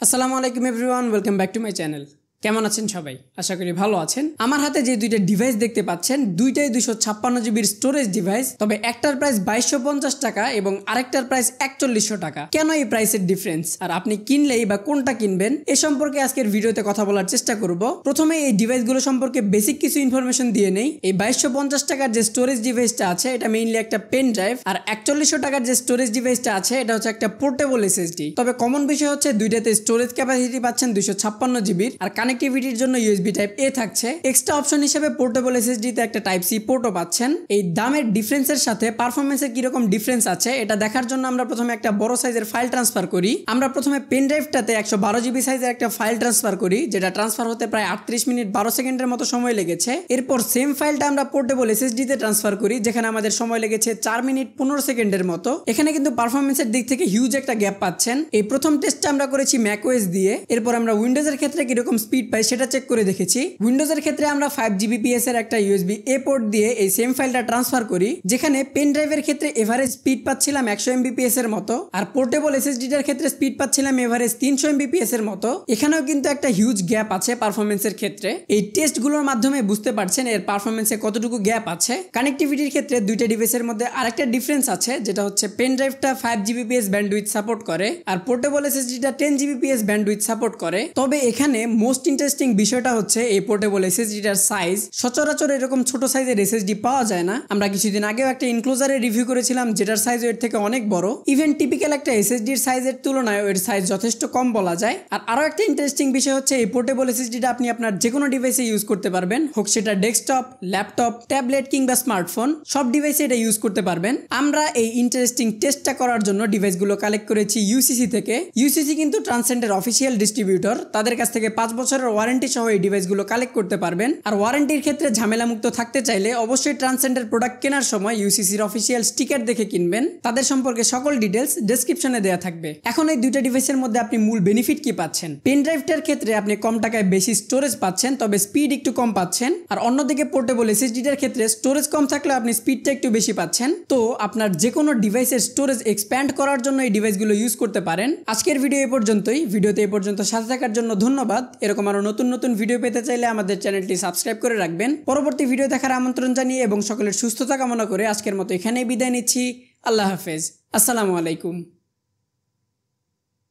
আসসালামু আলাইকুম everyone, welcome back to my channel. কেমন আছেন সবাই? আশা করি ভালো আছেন। আমার হাতে যে দুইটা ডিভাইস দেখতে পাচ্ছেন, দুইটাই 256 জিবির স্টোরেজ ডিভাইস। তবে একটার প্রাইস 2250 টাকা এবং আরেকটার প্রাইস 4100 টাকা। কেন এই প্রাইসের ডিফারেন্স, আর আপনি কিনলেই বা কোনটা কিনবেন এ সম্পর্কে আজকের ভিডিওতে কথা বলার চেষ্টা করব। প্রথমে এই ডিভাইসগুলো সম্পর্কে বেসিক কিছু ইনফরমেশন দিয়ে নেই। এই 2250 টাকার যে স্টোরেজ ডিভাইসটা আছে এটা মেইনলি একটা পেন ড্রাইভ, আর 4100 টাকার যে স্টোরেজ ডিভাইসটা আছে এটা হচ্ছে একটা পোর্টেবল এসএসডি। তবে কমন বিষয় হচ্ছে দুইটাতে স্টোরেজ ক্যাপাসিটি পাচ্ছেন 256 জিবির, আর কানেক্টিভিটির জন্য ইউএসবি টাইপ এ থাকছে। এক্সট্রা অপশন হিসেবে পোর্টেবল এসএসডি তে একটা টাইপ সি পোর্টও পাচ্ছেন। এই দামের ডিফারেন্সের সাথে পারফরম্যান্সের কি রকম ডিফারেন্স আছে এটা দেখার জন্য আমরা প্রথমে একটা বড় সাইজের ফাইল ট্রান্সফার করি। আমরা প্রথমে পেন ড্রাইভটাতে 112 জিবি সাইজের একটা ফাইল ট্রান্সফার করি, যেটা ট্রান্সফার হতে প্রায় 38 মিনিট 12 সেকেন্ডের মতো সময় লেগেছে। এরপর সেম ফাইলটা আমরা পোর্টেবল এসএসডি তে ট্রান্সফার করি, যেখানে আমাদের সময় লেগেছে 4 মিনিট 15 সেকেন্ডের মতো। এখানে কিন্তু পারফরম্যান্সের দিক থেকে হিউজ একটা গ্যাপ পাচ্ছেন। এই প্রথম টেস্টটা আমরা করেছি ম্যাকওএস দিয়ে, এরপর আমরা উইন্ডোজের ক্ষেত্রে কিরকম স্পিড পাই সেটা চেক করে দেখেছি। উইন্ডোজের ক্ষেত্রে আমরা 5 জিবিপিএস এর একটা ইউএসবি এ পোর্ট দিয়ে এই সেম ফাইলটা ট্রান্সফার করি, যেখানে পেন ড্রাইভের ক্ষেত্রে এভারেজ স্পিড পাচ্ছিলাম 100 এমবিপিএস এর মতো, আর পোর্টেবল এসএসডি এর ক্ষেত্রে স্পিড পাচ্ছিলাম এভারেজ 300 এমবিপিএস এর মতো। এখানেও কিন্তু একটা হিউজ গ্যাপ আছে পারফরম্যান্সের ক্ষেত্রে। এই টেস্টগুলোর মাধ্যমে বুঝতে পারছেন এর পারফরম্যান্সে কতটুকু গ্যাপ আছে। কানেক্টিভিটির ক্ষেত্রে দুইটা ডিভাইসের মধ্যে আরেকটা ডিফারেন্স আছে, যেটা হচ্ছে পেন ড্রাইভটা 5 জিবিপিএস ব্যান্ডউইথ সাপোর্ট করে, আর পোর্টেবল এসএসডিটা 10 জিবিপিএস ব্যান্ডউইথ সাপোর্ট করে। তবে এখানে মোস্ট ইন্টারেস্টিং বিষয়টা হচ্ছে এই পোর্টেবল এসএসডিটার সাইজ। সচরাচর এরকম ছোট সাইজের এসএসডি পাওয়া যায় না। আমরা কিছুদিন আগেও একটা ইনক্লোজারে রিভিউ করেছিলাম যেটার সাইজ এর থেকে অনেক বড়। ইভেন টিপিক্যাল একটা এসএসডির সাইজের তুলনায় এর সাইজ যথেষ্ট কম বলা যায়। আর আরো একটা ইন্টারেস্টিং বিষয় হচ্ছে এই পোর্টেবল এসএসডিটা আপনি আপনার যে কোনো ডিভাইসে ইউজ করতে পারবেন, হোক সেটা ডেস্কটপ, ল্যাপটপ, ট্যাবলেট কিংবা স্মার্টফোন, সব ডিভাইসে এটা ইউজ করতে পারবেন। আমরা এই ইন্টারেস্টিং টেস্টটা করার জন্য ডিভাইসগুলো কালেক্ট করেছি ইউসিসি থেকে। ইউসিসি কিন্তু ট্রান্সেন্ডের অফিসিয়াল ডিস্ট্রিবিউটর। তাদের কাছ থেকে 5 বছরের ওয়ারেন্টি সহ এই ডিভাইসগুলো কালেক্ট করতে পারবেন। আর ওয়ারেন্টির ক্ষেত্রে ঝামেলা মুক্ত থাকতে চাইলে অবশ্যই ট্রান্সেন্ডের প্রোডাক্ট কেনার সময় ইউসিসির অফিসিয়াল স্টিকার দেখে কিনবেন। তাদের সম্পর্কে সকল ডিটেলস ডেসক্রিপশনে দেওয়া থাকবে। এখন এই দুইটা ডিভাইসের মধ্যে আপনি মূল বেনিফিট কি পাচ্ছেন? পেন ড্রাইভটার ক্ষেত্রে আপনি কম টাকায় বেশি স্টোরেজ পাচ্ছেন, তবে স্পিড একটু কম পাচ্ছেন। আর অন্যদিকে পোর্টেবল এসএসডিটার ক্ষেত্রে স্টোরেজ কম থাকলে আপনি স্পিডটা একটু বেশি পাচ্ছেন। তো আপনার যে কোনো ডিভাইসের স্টোরেজ এক্সপ্যান্ড করার জন্য এই ডিভাইসগুলো ইউজ করতে পারেন। আজকের ভিডিও এ পর্যন্তই। ভিডিওতে এ পর্যন্ত সাথে থাকার জন্য ধন্যবাদ। এরকম আরো নতুন নতুন ভিডিও পেতে চাইলে আমাদের চ্যানেলটি সাবস্ক্রাইব করে রাখবেন। পরবর্তী ভিডিও দেখার আমন্ত্রণ জানিয়ে এবং সকলের সুস্থতা কামনা করে আজকের মতো এখানেই বিদায় নিচ্ছি। আল্লাহ হাফেজ। আসসালামু আলাইকুম।